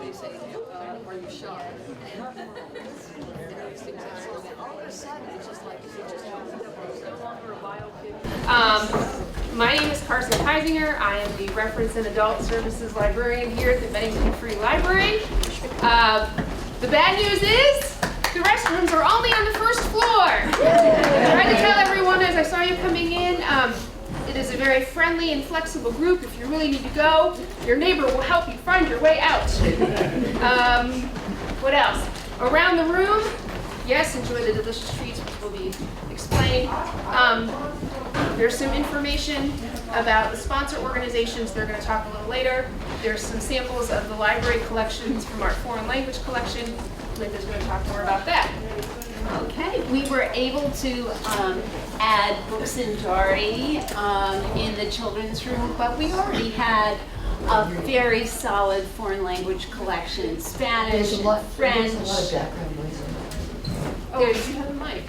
they say, are you shy? All of a sudden, it's just like, it's no longer a biopic. My name is Carson Heisinger. I am the Reference and Adult Services Librarian here at the Bennington Free Library. The bad news is the restrooms are only on the first floor. I tried to tell everyone as I saw you coming in, it is a very friendly and flexible group. If you really need to go, your neighbor will help you find your way out. What else? Around the room, yes, enjoy the delicious treats which will be explained. There's some information about the sponsor organizations. They're going to talk a little later. There's some samples of the library collections from our foreign language collection. Linda's going to talk more about that. Okay, we were able to add books and Dory in the children's room, but we already had a very solid foreign language collection, Spanish, French. Oh, you have a mic.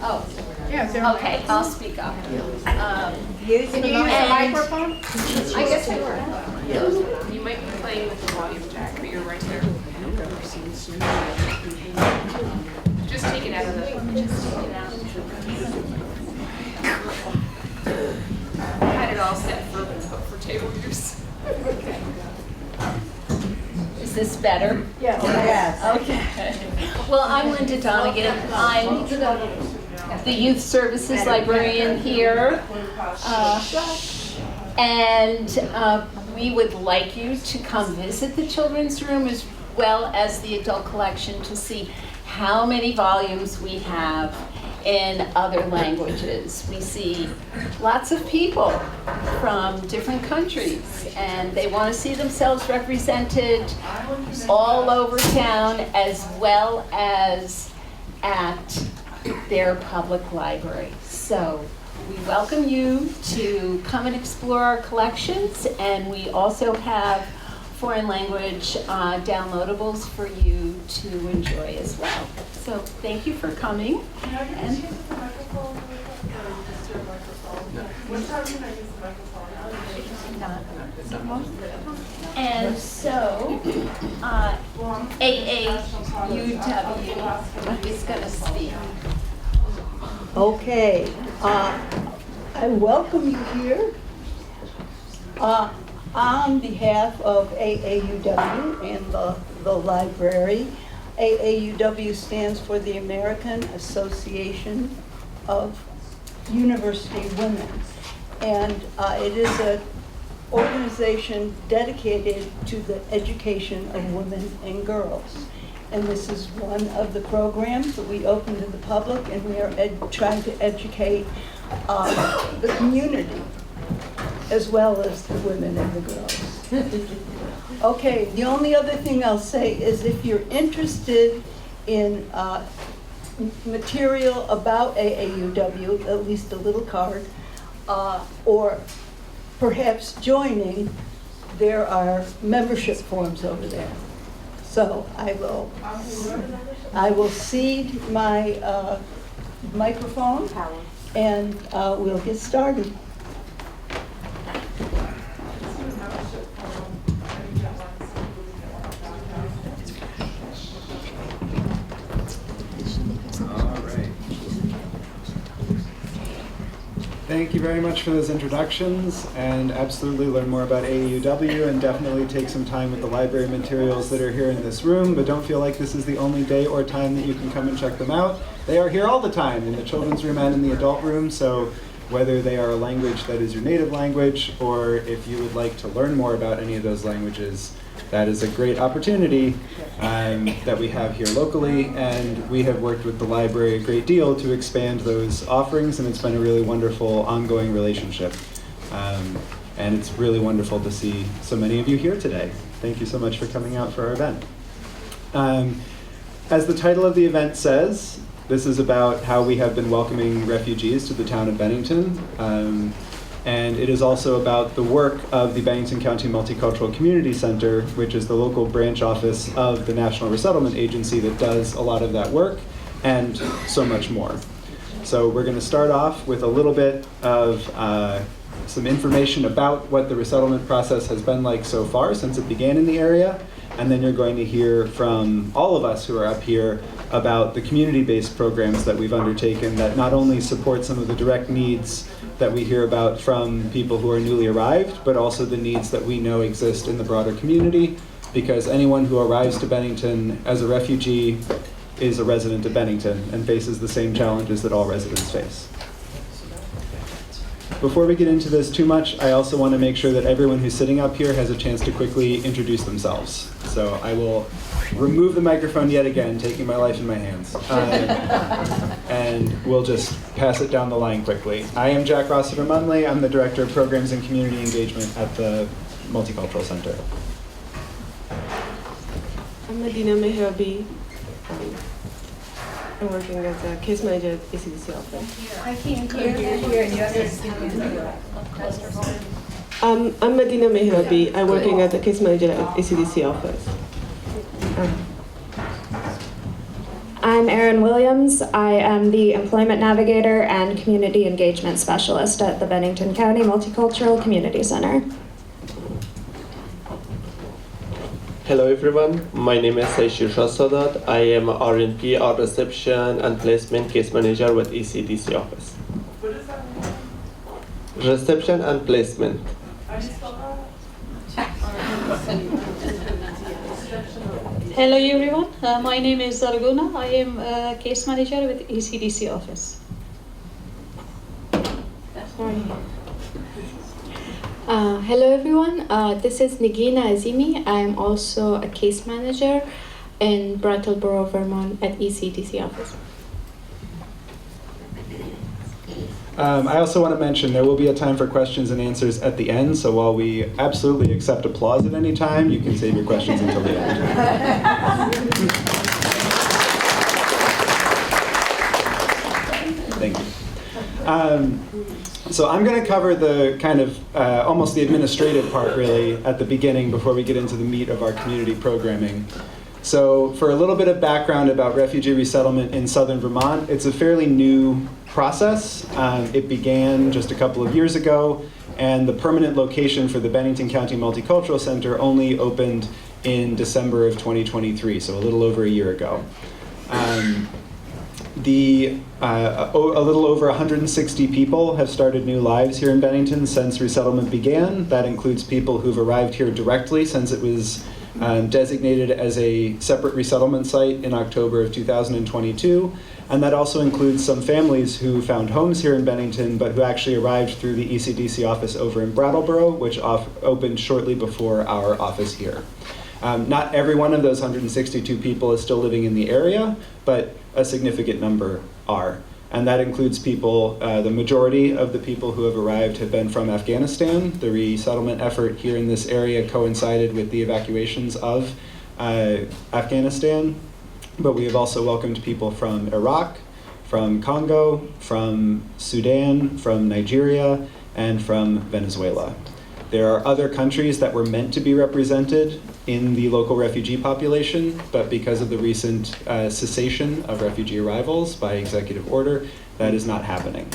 Oh, Yeah, okay, I'll speak up. Can you use a microphone? I guess I will. You might be playing with the volume jack, but you're right there. Just take it out of the. Just take it out. Had it all set for table use. Is this better? Yes. Okay. Well, I'm Linda Donegan. I'm the youth services librarian here. And we would like you to come visit the children's room as well as the adult collection to see how many volumes we have in other languages. We see lots of people from different countries, and they want to see themselves represented all over town as well as at their public library. So we welcome you to come and explore our collections, and we also have foreign language downloadables for you to enjoy as well. So thank you for coming. And so AAUW is going to speak. Okay, I welcome you here on behalf of AAUW and the library. AAUW stands for the American Association of University Women, and it is an organization dedicated to the education of women and girls. And this is one of the programs that we open to the public, and we are trying to educate the community as well as the women and the girls. Okay, the only other thing I'll say is if you're interested in material about AAUW, at least a little card, or perhaps joining, there are membership forms over there. So I will cede my microphone, and we'll get started. Thank you very much for those introductions, and absolutely learn more about AAUW, and definitely take some time with the library materials that are here in this room, but don't feel like this is the only day or time that you can come and check them out. They are here all the time in the children's room and in the adult room, so whether they are a language that is your native language, or if you would like to learn more about any of those languages, that is a great opportunity that we have here locally, and we have worked with the library a great deal to expand those offerings, and it's been a really wonderful ongoing relationship. And it's really wonderful to see so many of you here today. Thank you so much for coming out for our event. As the title of the event says, this is about how we have been welcoming refugees to the town of Bennington. And it is also about the work of the Bennington County Multicultural Community Center, which is the local branch office of the National Resettlement Agency that does a lot of that work, and so much more. So we're going to start off with a little bit of some information about what the resettlement process has been like so far since it began in the area, and then you're going to hear from all of us who are up here about the community-based programs that we've undertaken that not only support some of the direct needs that we hear about from people who are newly arrived, but also the needs that we know exist in the broader community, because anyone who arrives to Bennington as a refugee is a resident of Bennington and faces the same challenges that all residents face. Before we get into this too much, I also want to make sure that everyone who's sitting up here has a chance to quickly introduce themselves. So I will remove the microphone yet again, taking my life in my hands. And we'll just pass it down the line quickly. I am Jack Rossiter-Munley. I'm the Director of Programs and Community Engagement at the Multicultural Center. I'm Medina Mehrabi. I'm working as a case manager at ECDC office. I can't hear I'm Medina Mehrabi. I'm working as a case manager at ECDC office. I'm Erin Williams. I am the Employment Navigator and Community Engagement Specialist at the Bennington County Multicultural Community Center. Hello everyone, my name is Saishir Sadat. I am a RNP or Reception and Placement Case Manager with ECDC office. What does that mean? Reception and Placement. How do you spell that? Hello everyone, my name is Zarguna. I am a case manager with ECDC office. Sorry. Hello everyone, this is Nagina Azimi. I am also a case manager in Brattleboro, Vermont at ECDC office. I also want to mention there will be a time for questions and answers at the end, so while we absolutely accept applause at any time, you can save your questions until the end. Thank you. So I'm going to cover the kind of almost the administrative part really at the beginning before we get into the meat of our community programming. So for a little bit of background about refugee resettlement in southern Vermont, it's a fairly new process. It began just a couple of years ago, and the permanent location for the Bennington County Multicultural Center only opened in December of 2023, so a little over a year ago. A little over 160 people have started new lives here in Bennington since resettlement began. That includes people who've arrived here directly since it was designated as a separate resettlement site in October of 2022. And that also includes some families who found homes here in Bennington, but who actually arrived through the ECDC office over in Brattleboro, which opened shortly before our office here. Not every one of those 162 people is still living in the area, but a significant number are. And that includes people, the majority of the people who have arrived have been from Afghanistan. The resettlement effort here in this area coincided with the evacuations of Afghanistan. But we have also welcomed people from Iraq, from Congo, from Sudan, from Nigeria, and from Venezuela. There are other countries that were meant to be represented in the local refugee population, but because of the recent cessation of refugee arrivals by executive order, that is not happening.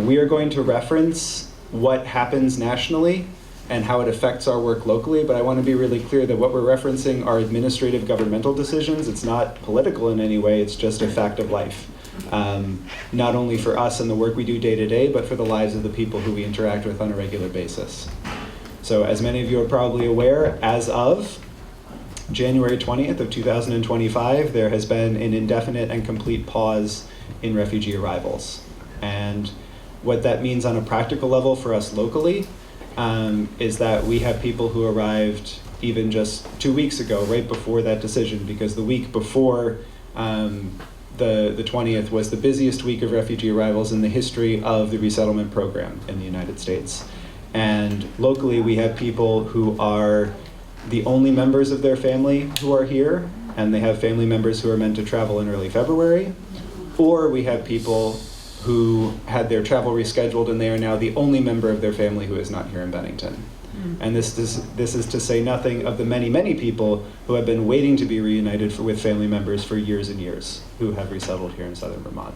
We are going to reference what happens nationally and how it affects our work locally, but I want to be really clear that what we're referencing are administrative governmental decisions. It's not political in any way, it's just a fact of life. Not only for us and the work we do day to day, but for the lives of the people who we interact with on a regular basis. So as many of you are probably aware, as of January 20th of 2025, there has been an indefinite and complete pause in refugee arrivals. And what that means on a practical level for us locally is that we have people who arrived even just 2 weeks ago, right before that decision, because the week before the 20th was the busiest week of refugee arrivals in the history of the resettlement program in the United States. And locally, we have people who are the only members of their family who are here, and they have family members who are meant to travel in early February, or we have people who had their travel rescheduled and they are now the only member of their family who is not here in Bennington. And this is to say nothing of the many, many people who have been waiting to be reunited with family members for years and years who have resettled here in southern Vermont.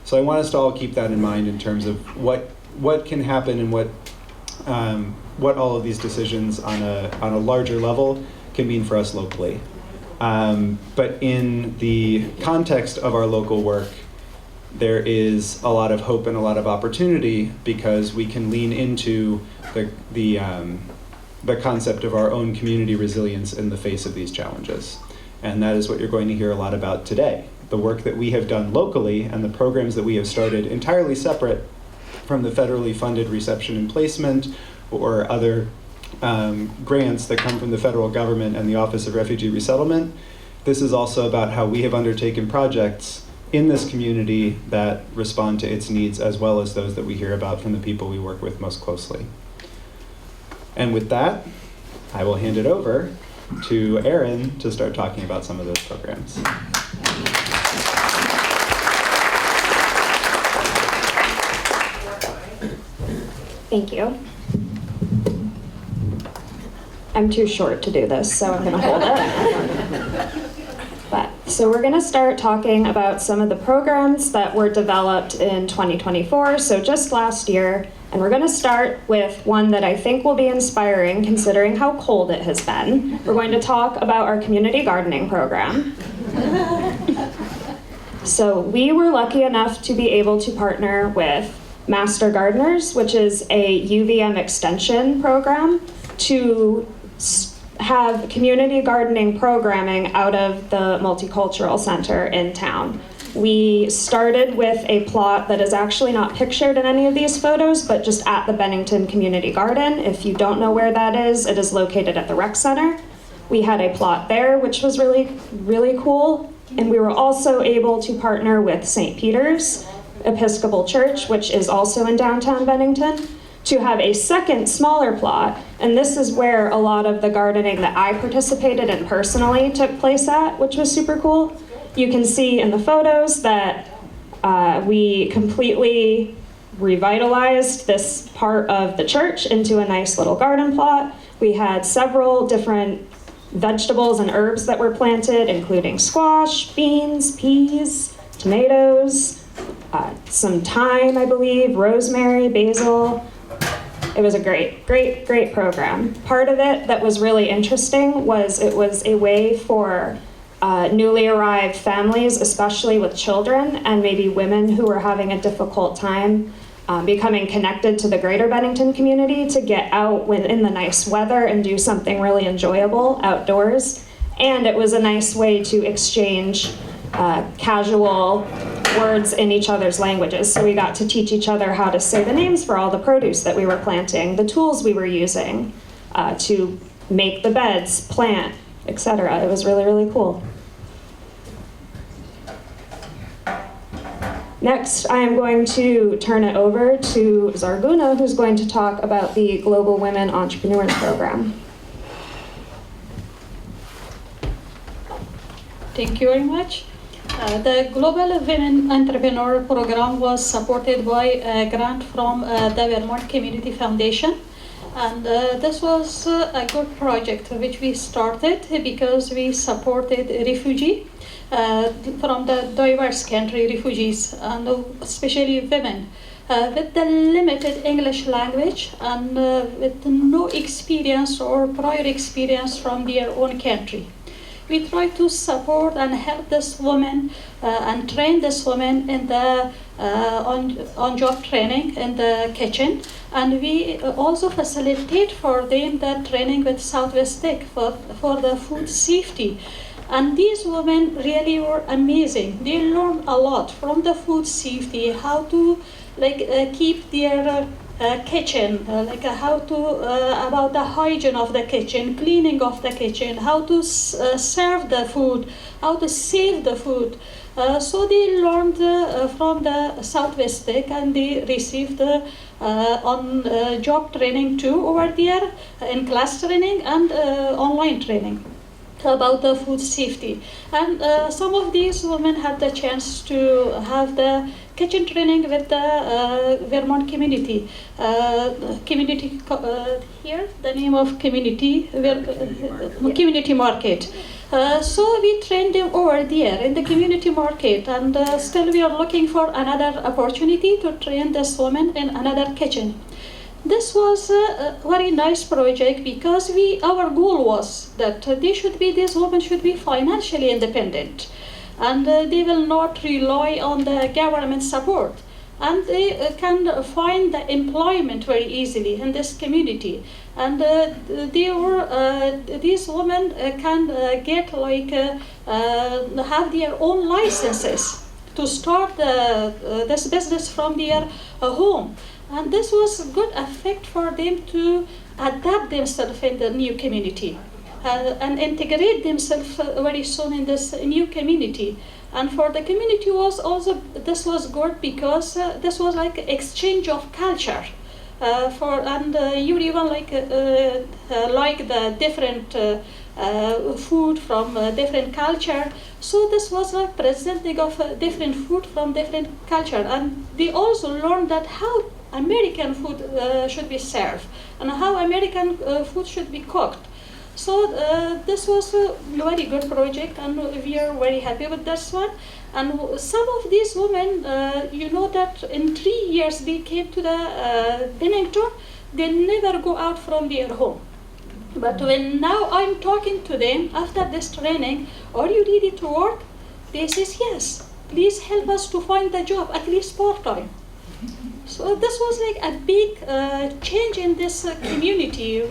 So I want us to all keep that in mind in terms of what can happen and what all of these decisions on a larger level can mean for us locally. But in the context of our local work, there is a lot of hope and a lot of opportunity because we can lean into the concept of our own community resilience in the face of these challenges. And that is what you're going to hear a lot about today. The work that we have done locally and the programs that we have started entirely separate from the federally funded reception and placement or other grants that come from the federal government and the Office of Refugee Resettlement. This is also about how we have undertaken projects in this community that respond to its needs as well as those that we hear about from the people we work with most closely. And with that, I will hand it over to Erin to start talking about some of those programs. Thank you. I'm too short to do this, so I'm gonna hold it. So we're gonna start talking about some of the programs that were developed in 2024, so just last year, and we're gonna start with one that I think will be inspiring considering how cold it has been. We're going to talk about our community gardening program. So we were lucky enough to be able to partner with Master Gardeners, which is a UVM extension program, to have community gardening programming out of the Multicultural Center in town. We started with a plot that is actually not pictured in any of these photos, but just at the Bennington Community Garden. If you don't know where that is, it is located at the rec center. We had a plot there, which was really, really cool. And we were also able to partner with St. Peter's Episcopal Church, which is also in downtown Bennington, to have a second smaller plot. And this is where a lot of the gardening that I participated in personally took place at, which was super cool. You can see in the photos that we completely revitalized this part of the church into a nice little garden plot. We had several different vegetables and herbs that were planted, including squash, beans, peas, tomatoes, some thyme, I believe, rosemary, basil. It was a great program. Part of it that was really interesting was it was a way for newly arrived families, especially with children and maybe women who were having a difficult time becoming connected to the greater Bennington community, to get out in the nice weather and do something really enjoyable outdoors. And it was a nice way to exchange casual words in each other's languages. So we got to teach each other how to say the names for all the produce that we were planting, the tools we were using to make the beds, plant, etc. It was really, really cool. Next, I am going to turn it over to Zarguna, who's going to talk about the Global Women Entrepreneurs Program. Thank you very much. The Global Women Entrepreneur Program was supported by a grant from the Vermont Community Foundation. And this was a good project which we started because we supported refugees from the diverse country refugees, and especially women with the limited English language and with no experience or prior experience from their own country. We try to support and help this woman and train this woman in the on-job training in the kitchen, and we also facilitate for them the training with Southwest Tech for the food safety. And these women really were amazing. They learned a lot from the food safety, how to keep their kitchen, how to about the hygiene of the kitchen, cleaning of the kitchen, how to serve the food, how to save the food. So they learned from the Southwest Tech, and they received on-job training too over there, in class training and online training about the food safety. And some of these women had the chance to have the kitchen training with the Vermont community. Here, the name of community, community market. So we trained them over there in the community market, and still we are looking for another opportunity to train this woman in another kitchen. this was a very nice project because our goal was that these women should be financially independent, and they will not rely on the government support, and they can find the employment very easily in this community. And these women can get have their own licenses to start this business from their home. And this was a good effect for them to adapt themselves in the new community and integrate themselves very soon in this new community. And for the community this was good because this was like exchange of culture. You even like the different food from different culture. So this was like presenting of different food from different culture, and they also learned that how American food should be served and how American food should be cooked. So this was a very good project, and we are very happy with this one. And some of these women, you know that in 3 years they came to the Bennington, they never go out from their home. But when now I'm talking to them after this training, are you ready to work? They says yes. Please help us to find the job, at least part-time. So this was like a big change in this community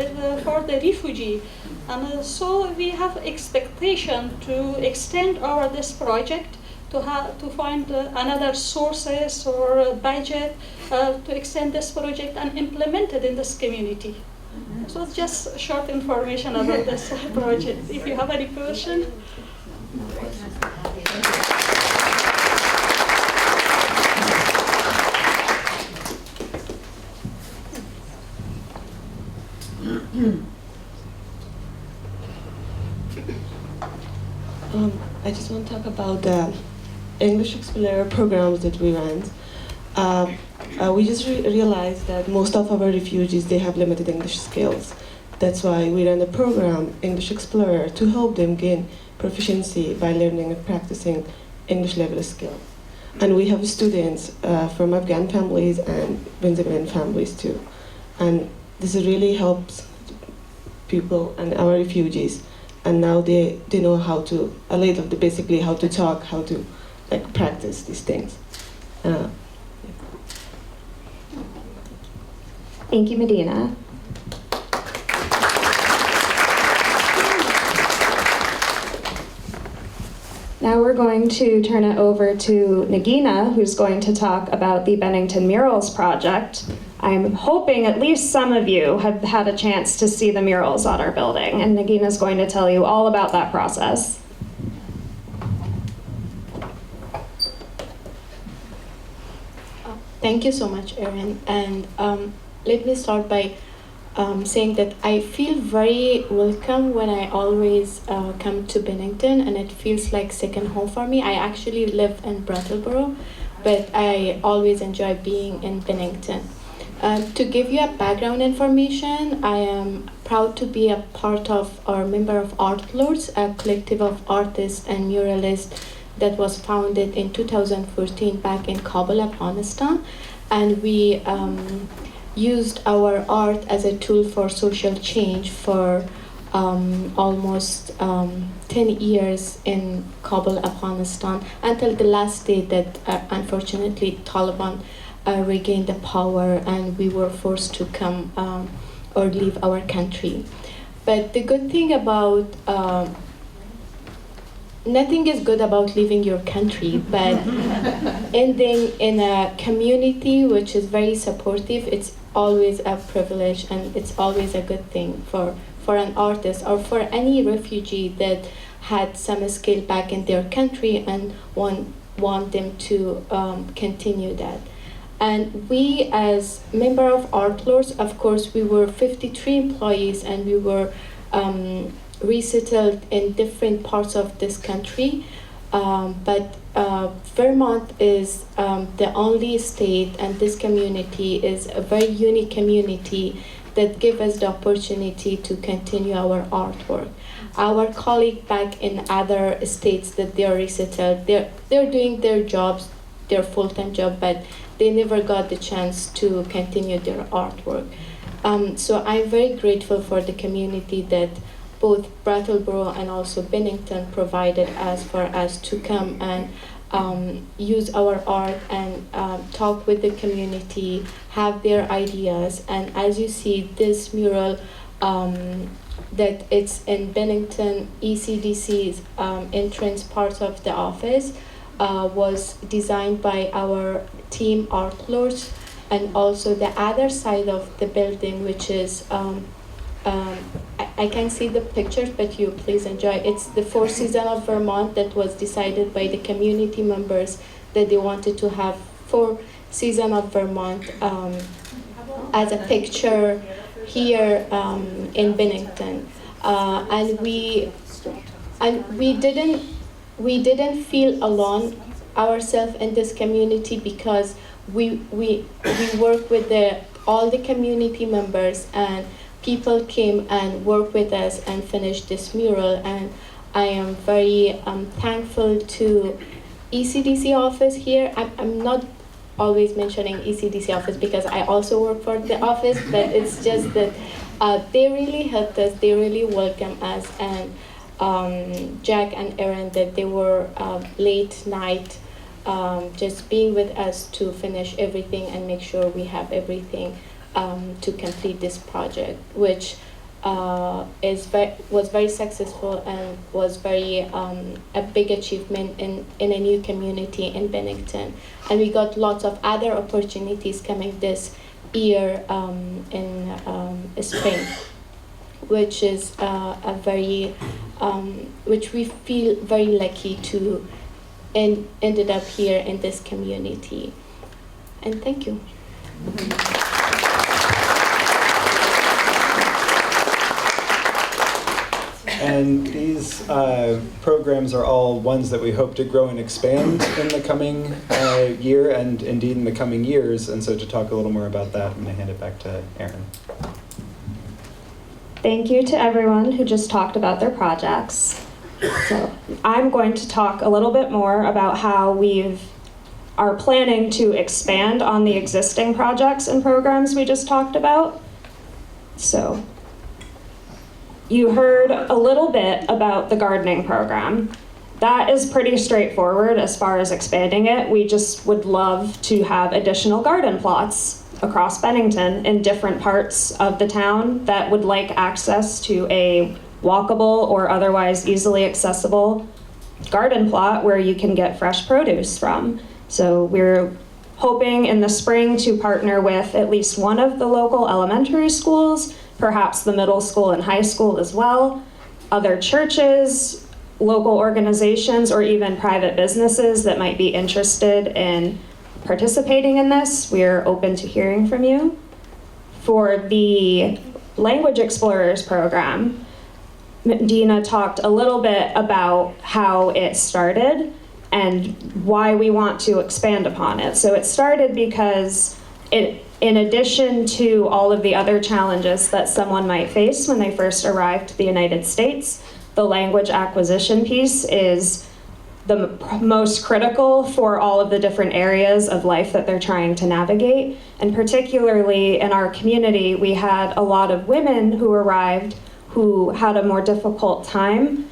for the refugee. And so we have expectation to extend this project to find another sources or budget to extend this project and implement it in this community. So it's just short information about this project. If you have any question. I just want to talk about the English Explorer programs that we ran. We just realized that most of our refugees, they have limited English skills. That's why we ran a program, English Explorer, to help them gain proficiency by learning and practicing English level skills. And we have students from Afghan families and Venezuelan families too. And this really helps people and our refugees. And now they know how to, basically how to talk, how to practice these things. Thank you, Medina. Now we're going to turn it over to Nagina, who's going to talk about the Bennington Murals project. I'm hoping at least some of you have had a chance to see the murals on our building, and Nagina's going to tell you all about that process. Thank you so much, Erin. And let me start by saying that I feel very welcome when I always come to Bennington, and it feels like second home for me. I actually live in Brattleboro, but I always enjoy being in Bennington. To give you a background information, I am proud to be a part of or member of Art Lords, a collective of artists and muralists that was founded in 2014 back in Kabul, Afghanistan. And we used our art as a tool for social change for almost 10 years in Kabul, Afghanistan, until the last day that unfortunately Taliban regained the power and we were forced to come or leave our country. But the good thing about nothing is good about leaving your country, but ending in a community which is very supportive, it's always a privilege and it's always a good thing for an artist or for any refugee that had some skill back in their country and want them to continue that. And we, as member of Art Lords, of course, we were 53 employees and we were resettled in different parts of this country. But Vermont is the only state, and this community is a very unique community that gives us the opportunity to continue our artwork. Our colleagues back in other states that they are resettled, they're doing their jobs their full-time job, but they never got the chance to continue their artwork. So I'm very grateful for the community that both Brattleboro and also Bennington provided us for us to come and use our art and talk with the community, have their ideas. And as you see, this mural that it's in Bennington ECDC's entrance part of the office was designed by our team art lords, and also the other side of the building, which is I can see the pictures, but you please enjoy. It's the Four Seasons of Vermont that was decided by the community members that they wanted to have Four Seasons of Vermont as a picture here in Bennington, and we didn't feel alone ourselves in this community, because we work with all the community members, and people came and worked with us and finished this mural. And I am very thankful to ECDC office here. I'm not always mentioning ECDC office because I also work for the office, but it's just that they really helped us, they really welcomed us, and Jack and Erin, that they were late night just being with us to finish everything and make sure we have everything to complete this project, which was very successful and was very a big achievement in a new community in Bennington. And we got lots of other opportunities coming this year in spring, which is a very which we feel very lucky to ended up here in this community. And thank you. And these programs are all ones that we hope to grow and expand in the coming year, and indeed in the coming years. And so to talk a little more about that, I'm going to hand it back to Erin. Thank you to everyone who just talked about their projects. So I'm going to talk a little bit more about how we are planning to expand on the existing projects and programs we just talked about. So you heard a little bit about the gardening program. That is pretty straightforward as far as expanding it. We just would love to have additional garden plots across Bennington in different parts of the town that would like access to a walkable or otherwise easily accessible garden plot where you can get fresh produce from. So we're hoping in the spring to partner with at least one of the local elementary schools, perhaps the middle school and high school as well, other churches, local organizations, or even private businesses that might be interested in participating in this. We're open to hearing from you. For the Language Explorers program, Dina talked a little bit about how it started and why we want to expand upon it. So it started because in addition to all of the other challenges that someone might face when they first arrived to the United States, the language acquisition piece is the most critical for all of the different areas of life that they're trying to navigate. And particularly in our community, we had a lot of women who arrived who had a more difficult time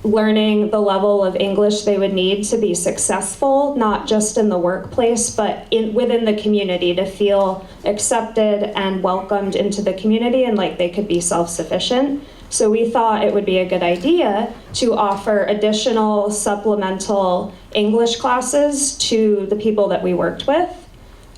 learning the level of English they would need to be successful, not just in the workplace, but within the community, to feel accepted and welcomed into the community and like they could be self-sufficient. So we thought it would be a good idea to offer additional supplemental English classes to the people that we worked with.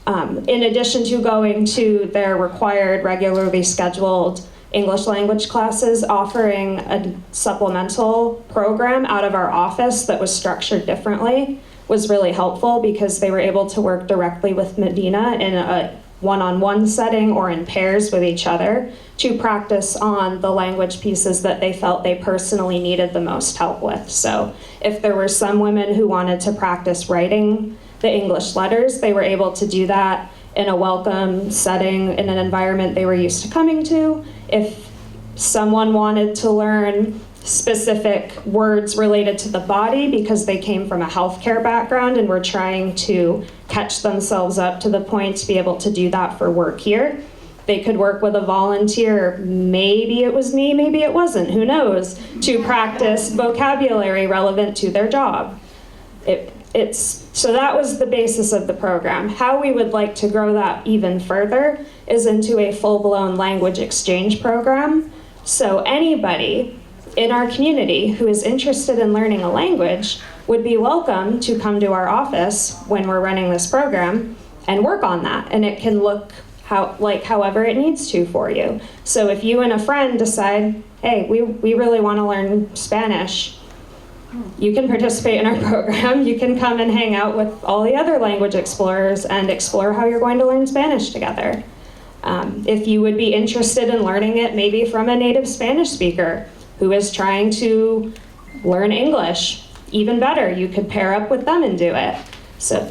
In addition to going to their required, regularly scheduled English language classes, offering a supplemental program out of our office that was structured differently was really helpful, because they were able to work directly with Medina in a one-on-one setting or in pairs with each other to practice on the language pieces that they felt they personally needed the most help with. So if there were some women who wanted to practice writing the English letters, they were able to do that in a welcome setting, in an environment they were used to coming to. If someone wanted to learn specific words related to the body because they came from a healthcare background and were trying to catch themselves up to the point to be able to do that for work here. They could work with a volunteer, maybe it was me, maybe it wasn't, who knows, to practice vocabulary relevant to their job. So that was the basis of the program. How we would like to grow that even further is into a full-blown language exchange program. So anybody in our community who is interested in learning a language would be welcome to come to our office when we're running this program and work on that. And it can look however it needs to for you. So if you and a friend decide, hey, we really want to learn Spanish, you can participate in our program. You can come and hang out with all the other language explorers and explore how you're going to learn Spanish together. If you would be interested in learning it maybe from a native Spanish speaker who is trying to learn English, even better, you could pair up with them and do it. So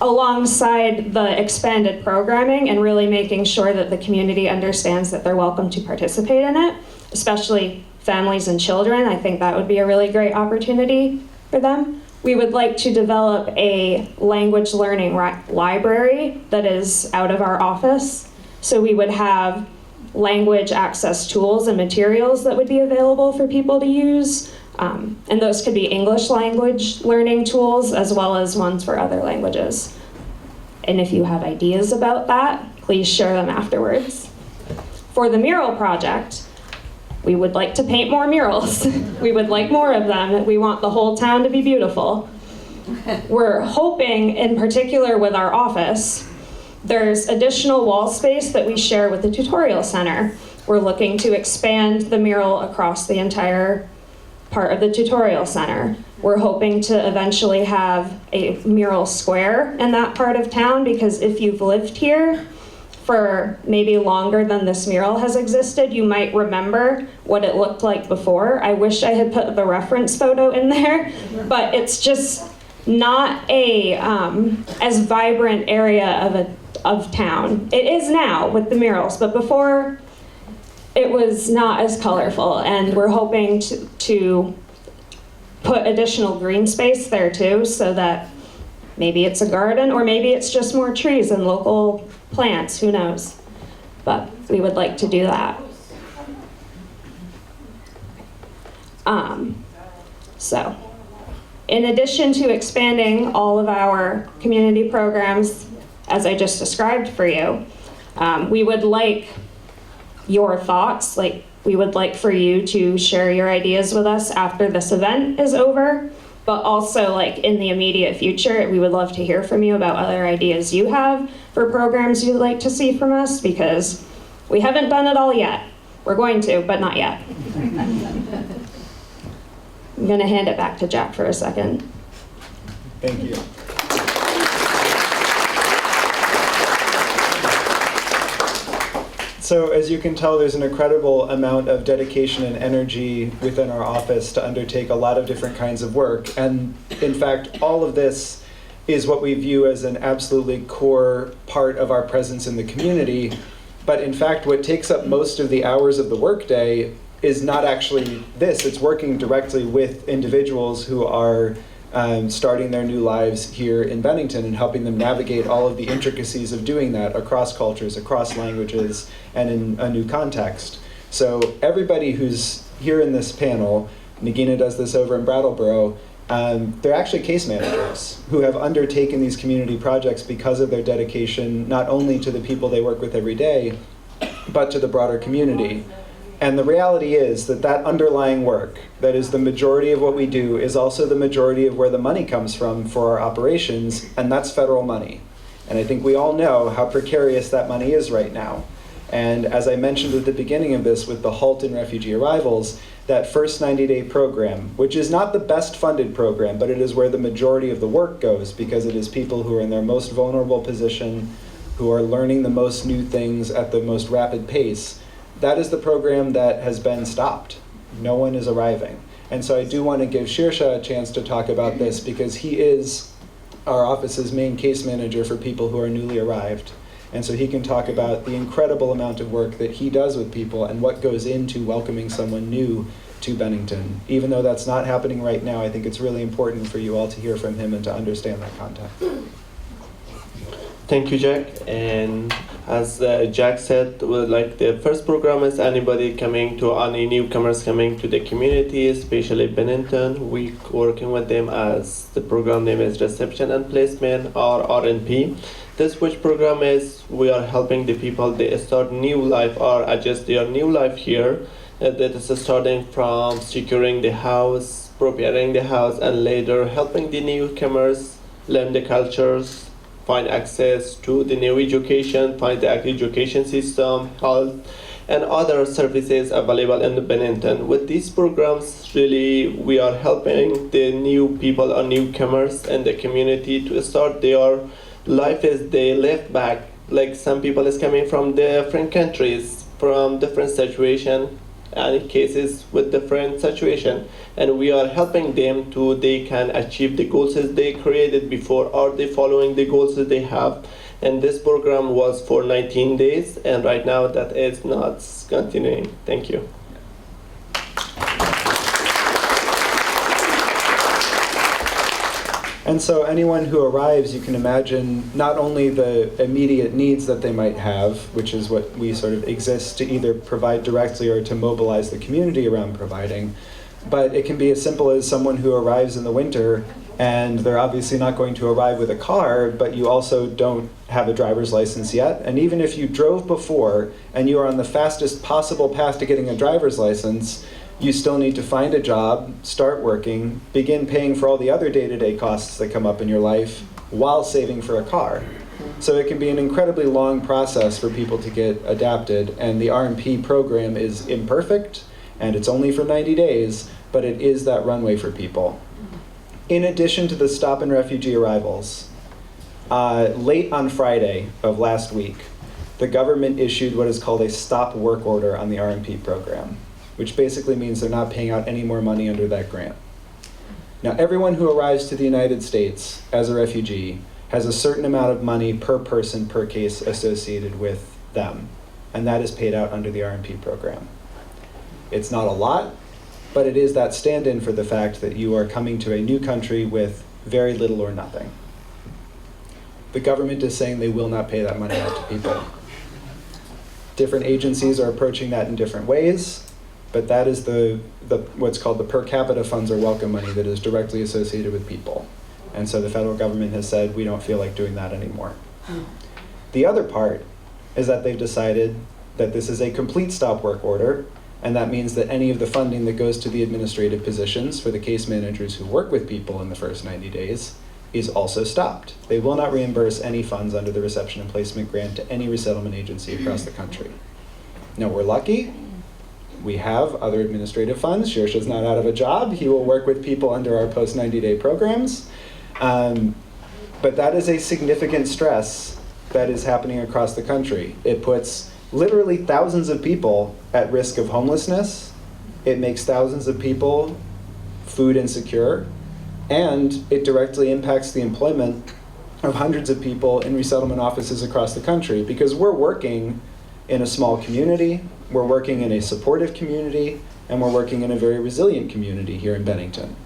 alongside the expanded programming and really making sure that the community understands that they're welcome to participate in it, especially families and children, I think that would be a really great opportunity for them. We would like to develop a language learning library that is out of our office. So we would have language access tools and materials that would be available for people to use. And those could be English language learning tools as well as ones for other languages. And if you have ideas about that, please share them afterwards. For the mural project, we would like to paint more murals. We would like more of them. We want the whole town to be beautiful. We're hoping, in particular with our office, there's additional wall space that we share with the tutorial center. We're looking to expand the mural across the entire part of the tutorial center. We're hoping to eventually have a mural square in that part of town, because if you've lived here for maybe longer than this mural has existed, you might remember what it looked like before. I wish I had put the reference photo in there, but it's just not a as vibrant area of town. It is now with the murals, but before it was not as colorful, and we're hoping to put additional green space there too, so that maybe it's a garden or maybe it's just more trees and local plants, who knows. But we would like to do that. So, in addition to expanding all of our community programs, as I just described for you, we would like your thoughts. Like, we would like for you to share your ideas with us after this event is over, but also like in the immediate future, we would love to hear from you about other ideas you have for programs you'd like to see from us, because we haven't done it all yet. We're going to, but not yet. I'm gonna hand it back to Jack for a second. Thank you. So as you can tell, there's an incredible amount of dedication and energy within our office to undertake a lot of different kinds of work. And in fact, all of this is what we view as an absolutely core part of our presence in the community. But in fact, what takes up most of the hours of the workday is not actually this. It's working directly with individuals who are starting their new lives here in Bennington and helping them navigate all of the intricacies of doing that across cultures, across languages, and in a new context. So everybody who's here in this panel, Nagina does this over in Brattleboro, they're actually case managers who have undertaken these community projects because of their dedication not only to the people they work with every day, but to the broader community. And the reality is that that underlying work, that is the majority of what we do, is also the majority of where the money comes from for our operations, and that's federal money. And I think we all know how precarious that money is right now. And as I mentioned at the beginning of this with the halt in refugee arrivals, that first 90-day program, which is not the best funded program, but it is where the majority of the work goes, because it is people who are in their most vulnerable position, who are learning the most new things at the most rapid pace. That is the program that has been stopped. No one is arriving. And so I do want to give Shirsha a chance to talk about this, because he is our office's main case manager for people who are newly arrived. And so he can talk about the incredible amount of work that he does with people and what goes into welcoming someone new to Bennington. Even though that's not happening right now, I think it's really important for you all to hear from him and to understand that context. Thank you, Jack. And as Jack said, well, like the first program is anybody coming to, any newcomers coming to the community, especially Bennington. We working with them as the program name is Reception and Placement, or RNP. This which program is we are helping the people they start new life or adjust their new life here. That is starting from securing the house, preparing the house, and later helping the newcomers learn the cultures, find access to the new education, find the education system, health, and other services available in Bennington. With these programs, really, we are helping the new people or newcomers in the community to start their life as they left back. Like some people is coming from different countries, from different situation, and cases with different situation, and we are helping them to they can achieve the goals that they created before, or they following the goals that they have. And this program was for 19 days, and right now that is not continuing. Thank you. And so anyone who arrives, you can imagine not only the immediate needs that they might have, which is what we sort of exist to either provide directly or to mobilize the community around providing, but it can be as simple as someone who arrives in the winter and they're obviously not going to arrive with a car, but you also don't have a driver's license yet. And even if you drove before and you are on the fastest possible path to getting a driver's license, you still need to find a job, start working, begin paying for all the other day-to-day costs that come up in your life while saving for a car. So it can be an incredibly long process for people to get adapted, and the RMP program is imperfect, and it's only for 90 days, but it is that runway for people. In addition to the stop and refugee arrivals, late on Friday of last week, the government issued what is called a stop work order on the RMP program, which basically means they're not paying out any more money under that grant. Now, everyone who arrives to the United States as a refugee has a certain amount of money per person per case associated with them, and that is paid out under the RMP program. It's not a lot, but it is that stand-in for the fact that you are coming to a new country with very little or nothing. The government is saying they will not pay that money out to people. Different agencies are approaching that in different ways, but that is the what's called the per capita funds or welcome money that is directly associated with people. And so the federal government has said, we don't feel like doing that anymore. The other part is that they've decided that this is a complete stop work order, and that means that any of the funding that goes to the administrative positions for the case managers who work with people in the first 90 days is also stopped. They will not reimburse any funds under the reception and placement grant to any resettlement agency across the country. Now, we're lucky. We have other administrative funds. Shirsha's not out of a job. He will work with people under our post 90-day programs. But that is a significant stress that is happening across the country. It puts literally thousands of people at risk of homelessness. It makes thousands of people food insecure, and it directly impacts the employment of hundreds of people in resettlement offices across the country, because we're working in a small community, we're working in a supportive community, and we're working in a very resilient community here in Bennington.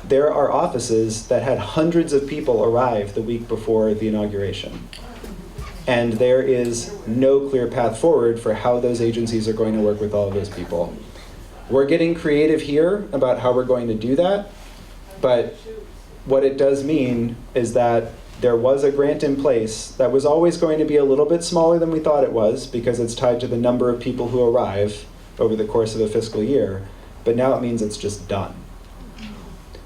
There are offices that had hundreds of people arrive the week before the inauguration. And there is no clear path forward for how those agencies are going to work with all of those people. We're getting creative here about how we're going to do that, but what it does mean is that there was a grant in place that was always going to be a little bit smaller than we thought it was, because it's tied to the number of people who arrive over the course of a fiscal year, but now it means it's just done.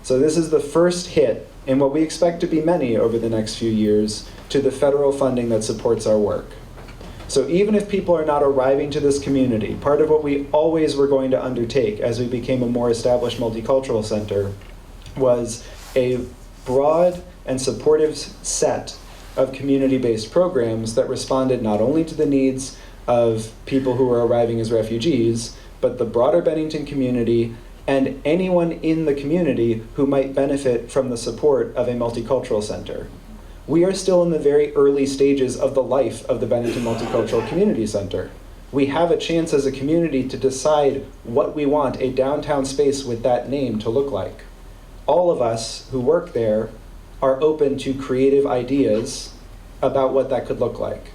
So this is the first hit in what we expect to be many over the next few years to the federal funding that supports our work. So even if people are not arriving to this community, part of what we always were going to undertake as we became a more established multicultural center was a broad and supportive set of community-based programs that responded not only to the needs of people who are arriving as refugees, but the broader Bennington community and anyone in the community who might benefit from the support of a multicultural center. We are still in the very early stages of the life of the Bennington Multicultural Community Center. We have a chance as a community to decide what we want a downtown space with that name to look like. All of us who work there are open to creative ideas about what that could look like.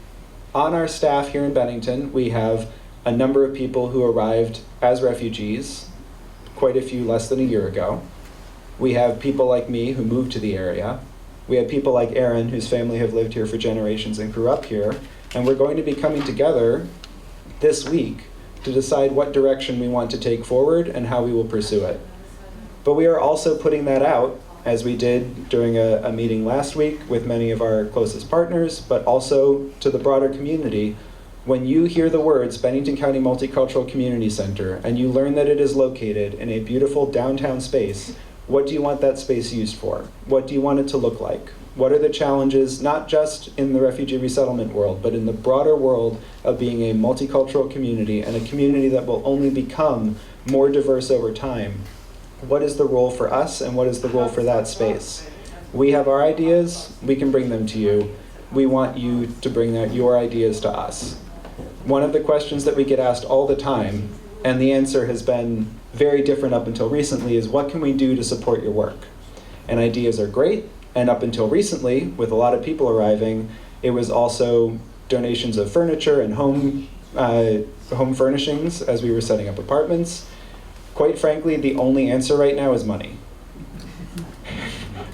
On our staff here in Bennington, we have a number of people who arrived as refugees, quite a few less than a year ago. We have people like me who moved to the area. We have people like Aaron, whose family have lived here for generations and grew up here. And we're going to be coming together this week to decide what direction we want to take forward and how we will pursue it. But we are also putting that out, as we did during a meeting last week with many of our closest partners, but also to the broader community. When you hear the words Bennington County Multicultural Community Center and you learn that it is located in a beautiful downtown space, what do you want that space used for? What do you want it to look like? What are the challenges, not just in the refugee resettlement world, but in the broader world of being a multicultural community and a community that will only become more diverse over time? What is the role for us and what is the role for that space? We have our ideas, we can bring them to you. We want you to bring your ideas to us. One of the questions that we get asked all the time, and the answer has been very different up until recently, is what can we do to support your work? And ideas are great, and up until recently, with a lot of people arriving, it was also donations of furniture and home furnishings as we were setting up apartments. Quite frankly, the only answer right now is money.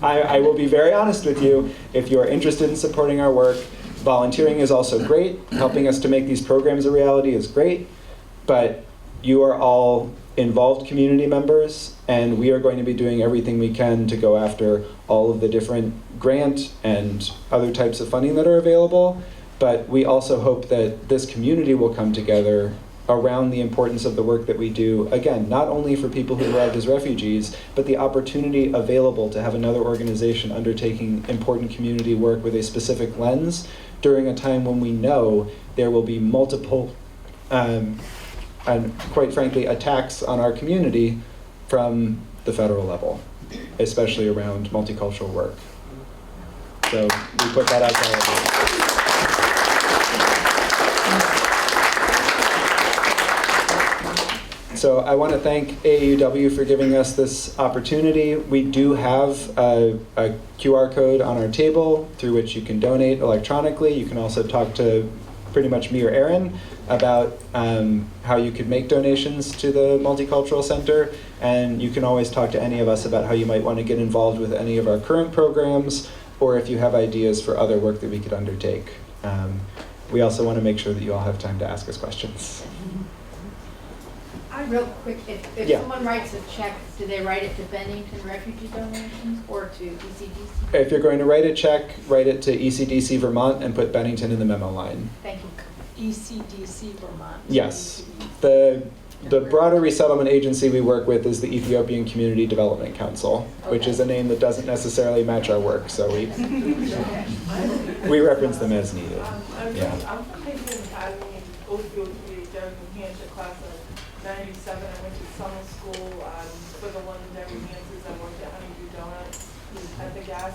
I will be very honest with you. If you're interested in supporting our work, volunteering is also great. Helping us to make these programs a reality is great. But you are all involved community members, and we are going to be doing everything we can to go after all of the different grant and other types of funding that are available. But we also hope that this community will come together around the importance of the work that we do, again, not only for people who arrived as refugees, but the opportunity available to have another organization undertaking important community work with a specific lens during a time when we know there will be multiple, and quite frankly, attacks on our community from the federal level, especially around multicultural work. So we put that out to all of you. So I want to thank AAUW for giving us this opportunity. We do have a QR code on our table through which you can donate electronically. You can also talk to pretty much me or Aaron about how you could make donations to the Multicultural Center. And you can always talk to any of us about how you might want to get involved with any of our current programs, or if you have ideas for other work that we could undertake. We also want to make sure that you all have time to ask us questions. Real quick, if Yeah. someone writes a check, do they write it to Bennington Refugee Donations or to ECDC? If you're going to write a check, write it to ECDC Vermont and put Bennington in the memo line. Thank you. ECDC Vermont. Yes. The broader resettlement agency we work with is the Ethiopian Community Development Council, which is a name that doesn't necessarily match our work, so we reference them as needed. Yeah. I'm from Bennington Academy in Oakville, during New Hampshire class of 97. I went to summer school for the Londonderry Hansons. I worked at Honeydew Donuts at the gas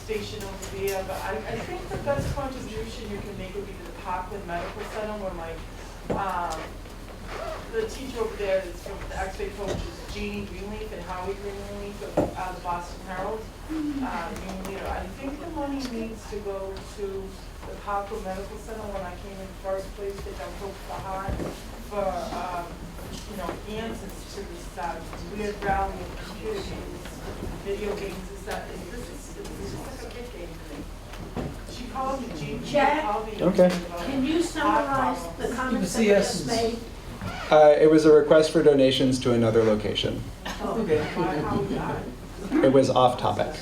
station over there. But I think the best contribution you can make would be to the Parkland Medical Center, where my the teacher over there is from the X-ray coach is Jeannie Greenleaf and Howie Greenleaf of the Boston Herald. I think the money needs to go to the Parkland Medical Center. When I came in first place, they got hope for hard for answers to this weird realm of computer games, video games. This is like a kid game to me. She called me Jean. Okay. Can you summarize the comments that were just made? It was a request for donations to another location. It was off topic.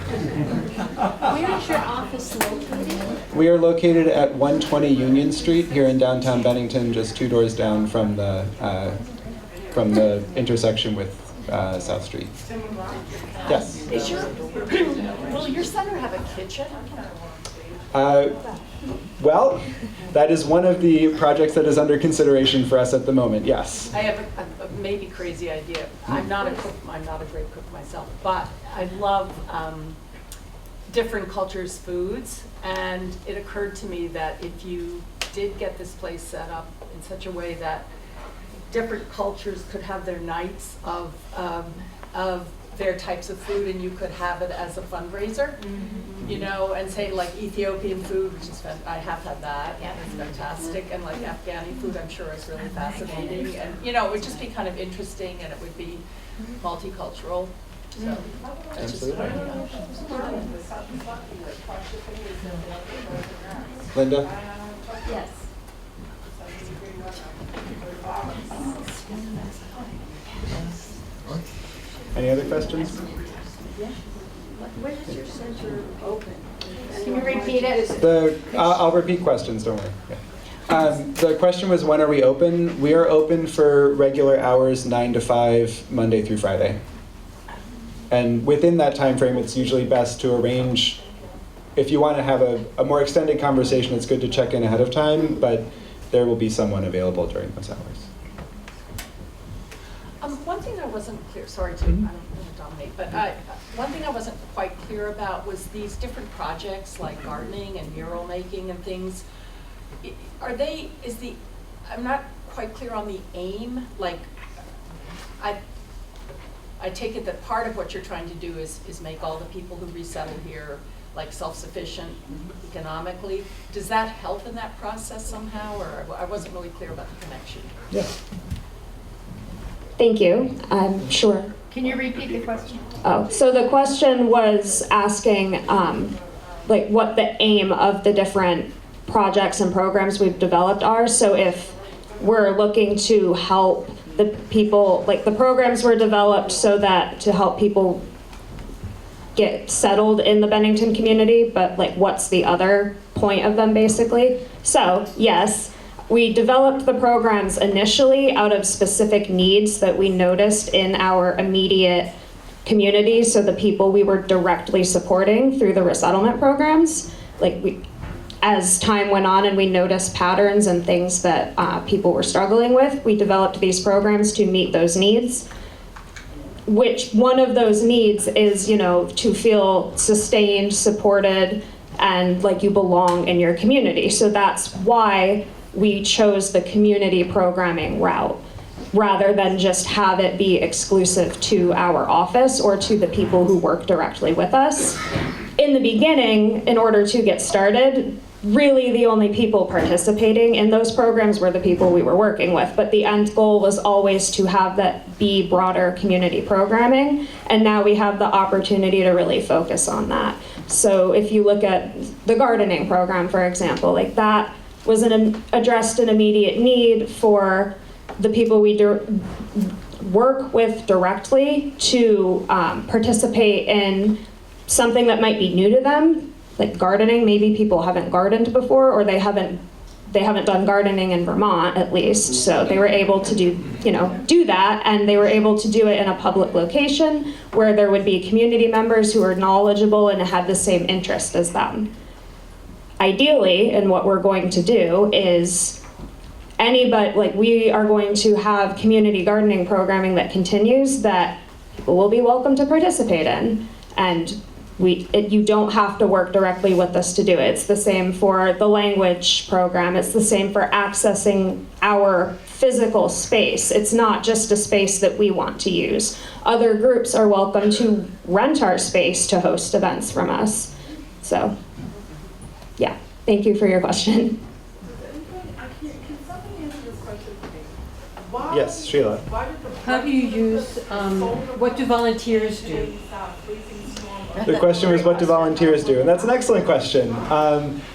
Where is your office located? We are located at 120 Union Street here in downtown Bennington, just 2 doors down from the intersection with South Street. Yes. Will your center have a kitchen? Well, that is one of the projects that is under consideration for us at the moment, yes. I have a maybe crazy idea. I'm not a cook. I'm not a great cook myself, but I love different cultures' foods, and it occurred to me that if you did get this place set up in such a way that different cultures could have their nights of their types of food, and you could have it as a fundraiser, you know, and say like Ethiopian food, which is I have had that, and it's fantastic, and like Afghani food, I'm sure is really fascinating, and you know, it would just be kind of interesting, and it would be multicultural. So that's just what I know. Linda? Yes. Any other questions? When is your center open? Can you repeat it? I'll repeat questions, don't worry. Yeah. The question was, when are we open? We are open for regular hours, 9 to 5, Monday through Friday. And within that time frame, it's usually best to arrange, if you want to have a more extended conversation, it's good to check in ahead of time, but there will be someone available during those hours. One thing I wasn't clear, sorry to, I don't want to dominate, but one thing I wasn't quite clear about was these different projects like gardening and mural making and things. I'm not quite clear on the aim, like, I take it that part of what you're trying to do is make all the people who resettle here like self-sufficient economically. Does that help in that process somehow, or I wasn't really clear about the connection? Yeah. Thank you. Sure. Can you repeat the question? Oh, so the question was asking like what the aim of the different projects and programs we've developed are. So if we're looking to help the people, like the programs were developed so that to help people get settled in the Bennington community, but like what's the other point of them basically? So yes, we developed the programs initially out of specific needs that we noticed in our immediate community, so the people we were directly supporting through the resettlement programs. As time went on and we noticed patterns and things that people were struggling with, we developed these programs to meet those needs. Which one of those needs is, you know, to feel sustained, supported, and like you belong in your community. So that's why we chose the community programming route, rather than just have it be exclusive to our office or to the people who work directly with us. In the beginning, in order to get started, really the only people participating in those programs were the people we were working with, but the end goal was always to have that be broader community programming, and now we have the opportunity to really focus on that. So if you look at the gardening program, for example, like that was addressed an immediate need for the people we work with directly to participate in something that might be new to them, like gardening. Maybe people haven't gardened before, or they haven't done gardening in Vermont at least. So they were able to do that, and they were able to do it in a public location where there would be community members who are knowledgeable and had the same interest as them. Ideally, and what we're going to do is we are going to have community gardening programming that continues that people will be welcome to participate in. And you don't have to work directly with us to do it. It's the same for the language program. It's the same for accessing our physical space. It's not just a space that we want to use. Other groups are welcome to rent our space to host events from us. So, yeah, thank you for your question. Can somebody answer this question for me? Yes, Sheila. How do you use, what do volunteers do? The question was, what do volunteers do? And that's an excellent question.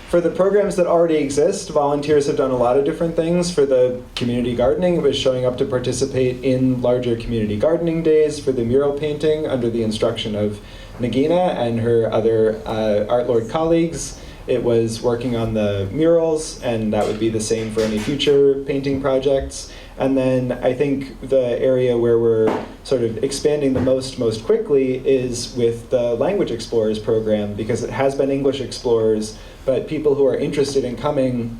For the programs that already exist, volunteers have done a lot of different things. For the community gardening, it was showing up to participate in larger community gardening days. For the mural painting, under the instruction of Nagina and her other Art Lord colleagues, it was working on the murals, and that would be the same for any future painting projects. And then I think the area where we're sort of expanding the most quickly is with the Language Explorers program, because it has been English Explorers, but people who are interested in coming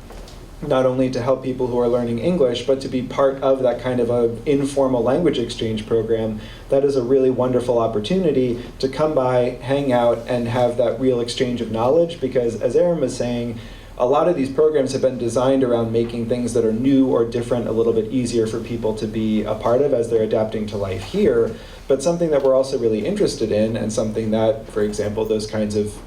not only to help people who are learning English, but to be part of that kind of a informal language exchange program, that is a really wonderful opportunity to come by, hang out, and have that real exchange of knowledge, because as Erin was saying, a lot of these programs have been designed around making things that are new or different a little bit easier for people to be a part of as they're adapting to life here. But something that we're also really interested in, and something that, for example, those kinds of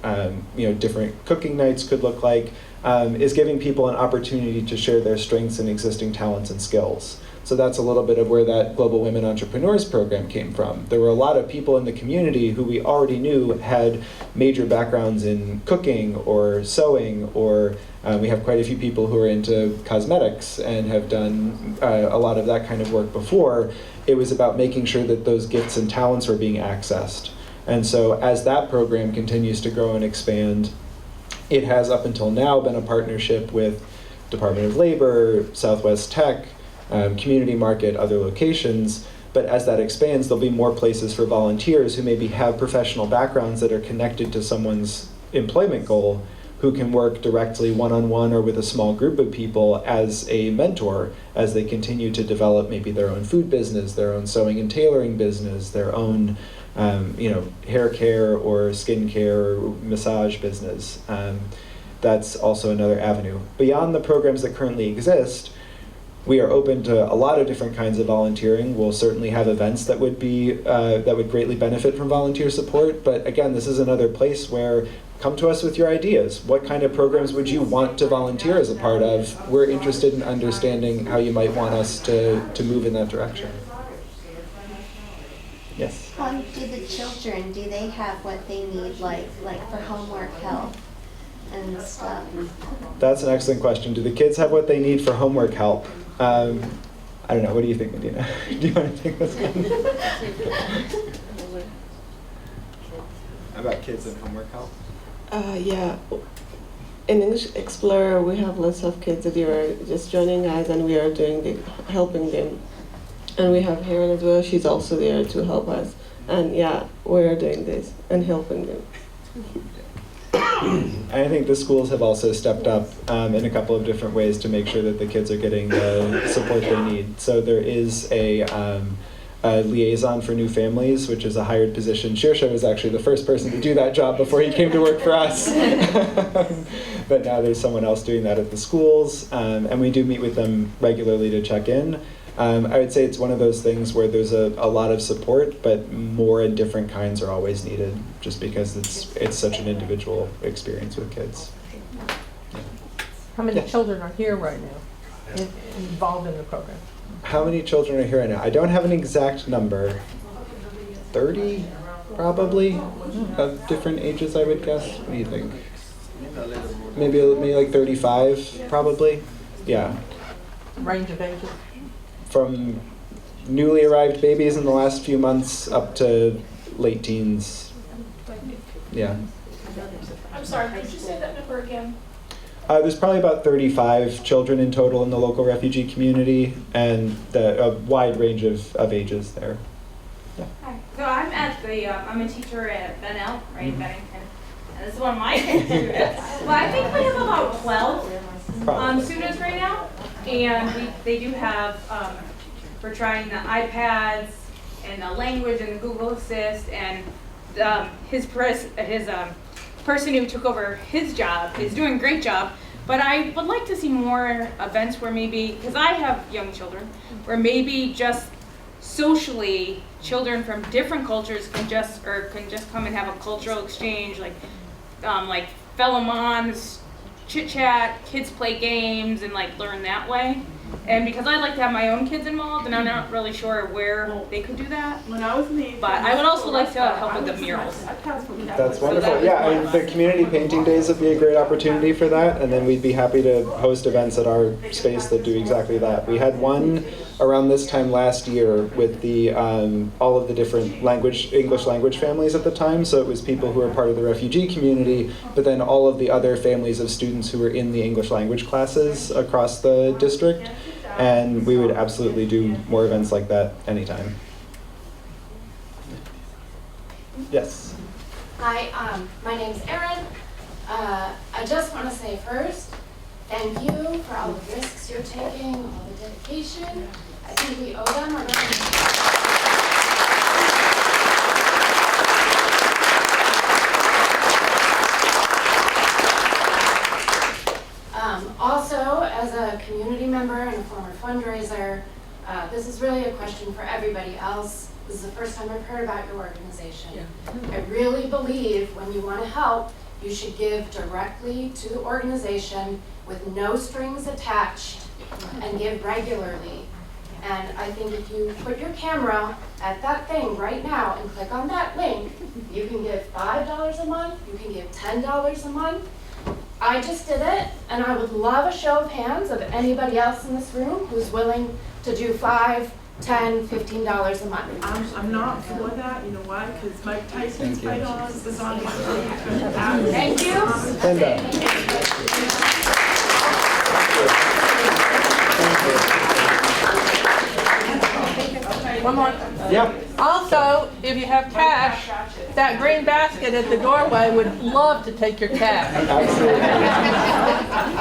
different cooking nights could look like, is giving people an opportunity to share their strengths and existing talents and skills. So that's a little bit of where that Global Women Entrepreneurs program came from. There were a lot of people in the community who we already knew had major backgrounds in cooking or sewing, or we have quite a few people who are into cosmetics and have done a lot of that kind of work before. It was about making sure that those gifts and talents were being accessed. And so as that program continues to grow and expand, it has up until now been a partnership with Department of Labor, Southwest Tech, Community Market, other locations. But as that expands, there'll be more places for volunteers who maybe have professional backgrounds that are connected to someone's employment goal, who can work directly one-on-one or with a small group of people as a mentor as they continue to develop maybe their own food business, their own sewing and tailoring business, their own hair care or skin care or massage business. That's also another avenue. Beyond the programs that currently exist, we are open to a lot of different kinds of volunteering. We'll certainly have events that would be that would greatly benefit from volunteer support. But again, this is another place where come to us with your ideas. What kind of programs would you want to volunteer as a part of? We're interested in understanding how you might want us to move in that direction. Yes. Do the children, do they have what they need, like for homework help and stuff? That's an excellent question. Do the kids have what they need for homework help? I don't know. What do you think, Medina? Do you want to take this one? About kids and homework help? Yeah. In English Explorer, we have lots of kids that are just joining us, and we are helping them. And we have Heron as well. She's also there to help us. And yeah, we're doing this and helping them. I think the schools have also stepped up in a couple of different ways to make sure that the kids are getting the support they need. So there is a liaison for new families, which is a hired position. Shirsha was actually the first person to do that job before he came to work for us. But now there's someone else doing that at the schools, and we do meet with them regularly to check in. I would say it's one of those things where there's a lot of support, but more and different kinds are always needed, just because it's such an individual experience with kids. How many children are here right now involved in the program? How many children are here right now? I don't have an exact number. 30, probably, of different ages, I would guess. What do you think? Maybe like 35, probably. Yeah. Range of ages? From newly arrived babies in the last few months up to late teens. Yeah. I'm sorry, could you say that number again? There's probably about 35 children in total in the local refugee community, and a wide range of ages there. Yeah. Hi. So I'm a teacher at Bennell, right, in Bennington. And this is one of my students. Well, I think we have about 12 students right now. And they do have, we're trying the iPads and the language and the Google Assist, and his person who took over his job is doing a great job. But I would like to see more events where maybe, because I have young children, where maybe just socially children from different cultures can just come and have a cultural exchange, like fellow moms, chit chat, kids play games, and learn that way. And because I'd like to have my own kids involved, and I'm not really sure where they could do that. When I was in the but I would also like to help with the murals. That's wonderful. Yeah, I mean, the community painting days would be a great opportunity for that, and then we'd be happy to host events at our space that do exactly that. We had one around this time last year with the all of the different English language families at the time. So it was people who are part of the refugee community, but then all of the other families of students who were in the English language classes across the district. And we would absolutely do more events like that anytime. Yes. Hi, my name's Erin. I just want to say first, thank you for all the risks you're taking, all the dedication. I think we owe them a round of Also, as a community member and a former fundraiser, this is really a question for everybody else. This is the first time I've heard about your organization. I really believe when you want to help, you should give directly to the organization with no strings attached and give regularly. And I think if you put your camera at that thing right now and click on that link, you can give $5 a month, you can give $10 a month. I just did it, and I would love a show of hands of anybody else in this room who's willing to do $5, $10, $15 a month. I'm not for that, you know why? Because Mike Tyson's fight was on the Thank you. One more. Yeah. Also, if you have cash, that green basket at the doorway would love to take your cash. Absolutely.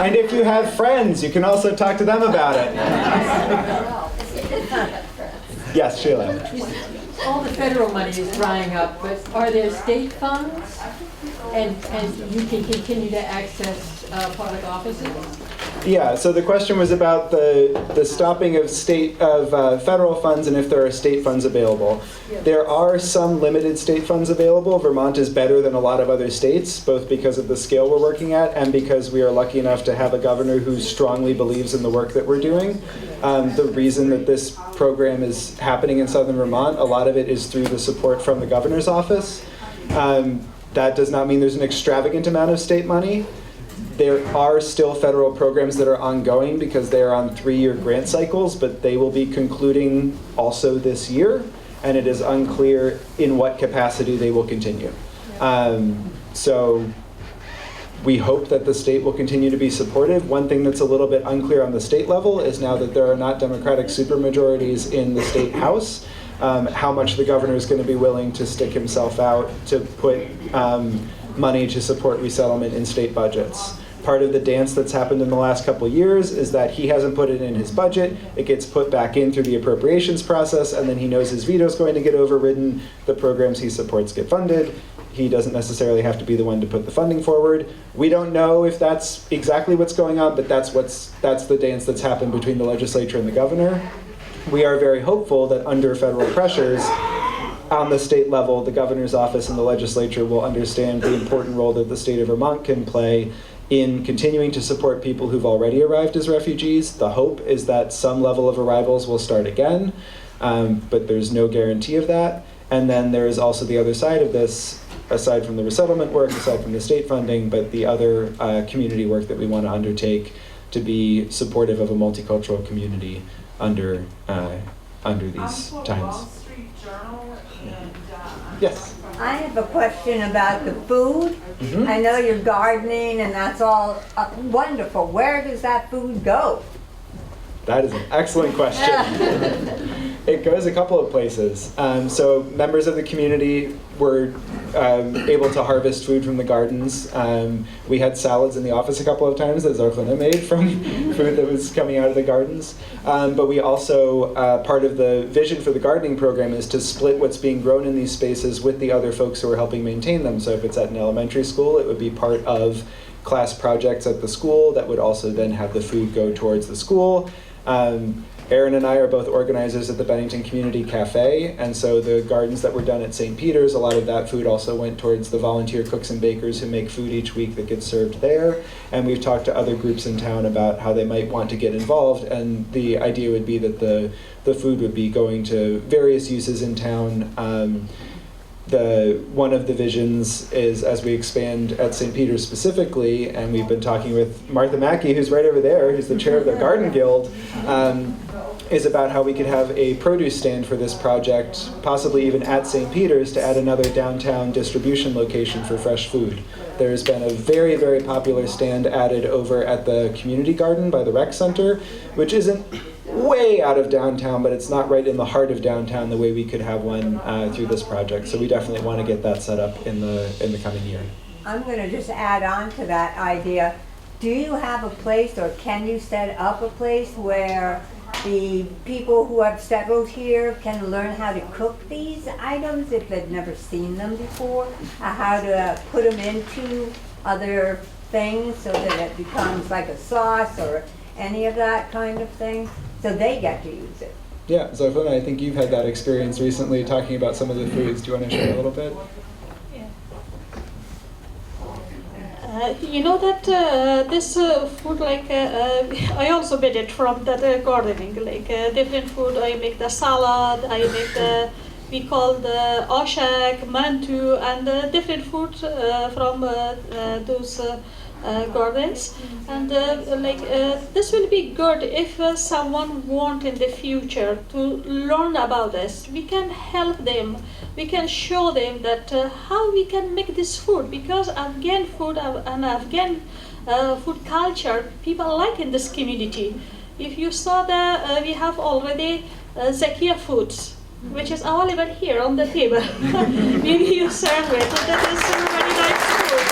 And if you have friends, you can also talk to them about it. Yes, Sheila. All the federal money is drying up, but are there state funds? And you can continue to access public offices? Yeah, so the question was about the stopping of federal funds and if there are state funds available. There are some limited state funds available. Vermont is better than a lot of other states, both because of the scale we're working at and because we are lucky enough to have a governor who strongly believes in the work that we're doing. The reason that this program is happening in Southern Vermont, a lot of it is through the support from the governor's office. That does not mean there's an extravagant amount of state money. There are still federal programs that are ongoing because they are on 3-year grant cycles, but they will be concluding also this year, and it is unclear in what capacity they will continue. So we hope that the state will continue to be supportive. One thing that's a little bit unclear on the state level is now that there are not Democratic supermajorities in the state house, how much the governor is going to be willing to stick himself out to put money to support resettlement in state budgets. Part of the dance that's happened in the last couple of years is that he hasn't put it in his budget, it gets put back in through the appropriations process, and then he knows his veto is going to get overridden, the programs he supports get funded, he doesn't necessarily have to be the one to put the funding forward. We don't know if that's exactly what's going on, but that's the dance that's happened between the legislature and the governor. We are very hopeful that under federal pressures, on the state level, the governor's office and the legislature will understand the important role that the state of Vermont can play in continuing to support people who've already arrived as refugees. The hope is that some level of arrivals will start again, but there's no guarantee of that. And then there is also the other side of this, aside from the resettlement work, aside from the state funding, but the other community work that we want to undertake to be supportive of a multicultural community under these times. Yes. I have a question about the food. Mm-hmm. I know you're gardening and that's all wonderful. Where does that food go? That is an excellent question. It goes a couple of places. So members of the community were able to harvest food from the gardens. We had salads in the office a couple of times that Zarflina made from food that was coming out of the gardens. But we also, part of the vision for the gardening program is to split what's being grown in these spaces with the other folks who are helping maintain them. So if it's at an elementary school, it would be part of class projects at the school that would also then have the food go towards the school. Erin and I are both organizers at the Bennington Community Cafe, and so the gardens that were done at St. Peter's, a lot of that food also went towards the volunteer cooks and bakers who make food each week that gets served there. And we've talked to other groups in town about how they might want to get involved, and the idea would be that the food would be going to various uses in town. One of the visions is, as we expand at St. Peter's specifically, and we've been talking with Martha Mackey, who's right over there, who's the chair of the Garden Guild, is about how we could have a produce stand for this project, possibly even at St. Peter's, to add another downtown distribution location for fresh food. There's been a very, very popular stand added over at the community garden by the rec center, which isn't way out of downtown, but it's not right in the heart of downtown the way we could have one through this project. So we definitely want to get that set up in the coming year. I'm going to just add on to that idea. do you have a place, or can you set up a place where the people who have settled here can learn how to cook these items if they've never seen them before? How to put them into other things so that it becomes like a sauce or any of that kind of thing, so they get to use it. Yeah, Zofana, I think you've had that experience recently talking about some of the foods. Do you want to share a little bit? You know that this food, like I also made it from that gardening, like different food. I make the salad, I make the, we call the oshak, mantu, and different food from those gardens. And this will be good if someone want in the future to learn about this. We can help them. We can show them that how we can make this food, because Afghan food and Afghan food culture people like in this community. If you saw the, we have already Zakia foods, which is available here on the table. Maybe you serve it. That is very nice food.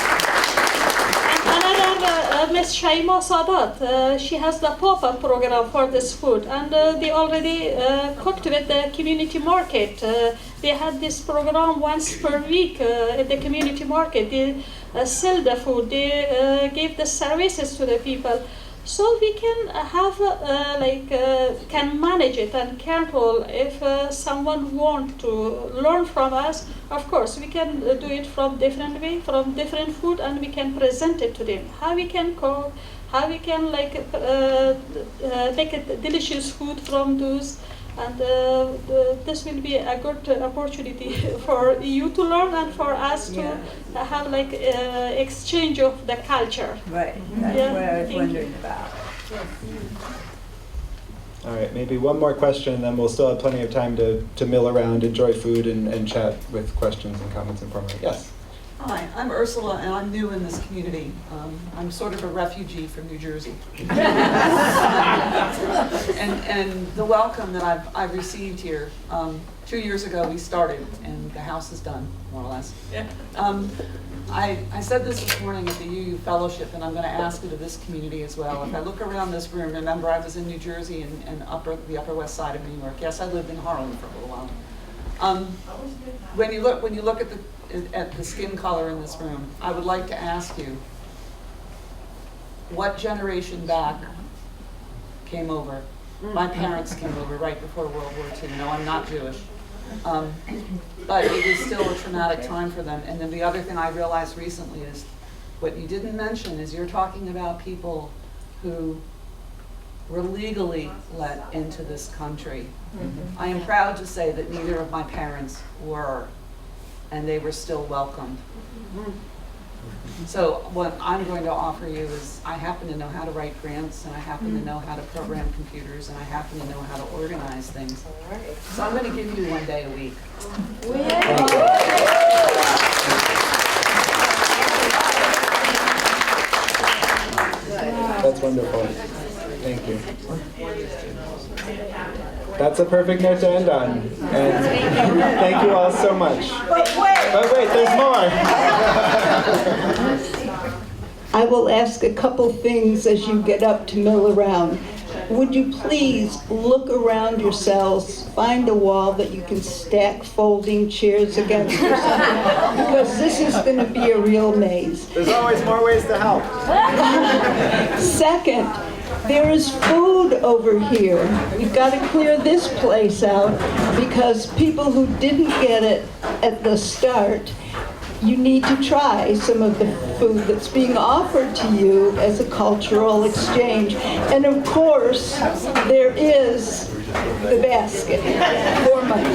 Another Miss Shaima Sadat, she has the pop-up program for this food, and they already cooked with the community market. They had this program once per week at the community market. They sell the food, they give the services to the people. So we can have, can manage it and control. If someone want to learn from us, of course, we can do it from different way, from different food, and we can present it to them. How we can cook, how we can make a delicious food from those. And this will be a good opportunity for you to learn and for us to have exchange of the culture. Right, that's what I was wondering about. All right, maybe one more question, and then we'll still have plenty of time to mill around, enjoy food, and chat with questions and comments informally. Yes? Hi, I'm Ursula, and I'm new in this community. I'm sort of a refugee from New Jersey. and the welcome that I've received here, 2 years ago we started, and the house is done, more or less. I said this morning at the UU Fellowship, and I'm going to ask it of this community as well. If I look around this room, remember I was in New Jersey and the Upper West Side of New York. Yes, I lived in Harlem for a little while. When you look at the skin color in this room, I would like to ask you, what generation back came over? My parents came over right before World War II. No, I'm not Jewish. But it was still a traumatic time for them. And then the other thing I realized recently is, what you didn't mention is you're talking about people who were legally let into this country. I am proud to say that neither of my parents were, and they were still welcomed. So what I'm going to offer you is, I happen to know how to write grants, and I happen to know how to program computers, and I happen to know how to organize things. So I'm going to give you 1 day a week. That's wonderful. Thank you. That's a perfect note to end on. And thank you all so much. But wait, there's more. I will ask a couple things as you get up to mill around. Would you please look around yourselves, find a wall that you can stack folding chairs against or something, because this is going to be a real maze. There's always more ways to help. Second, there is food over here. You've got to clear this place out, because people who didn't get it at the start, you need to try some of the food that's being offered to you as a cultural exchange. And of course, there is the basket for money.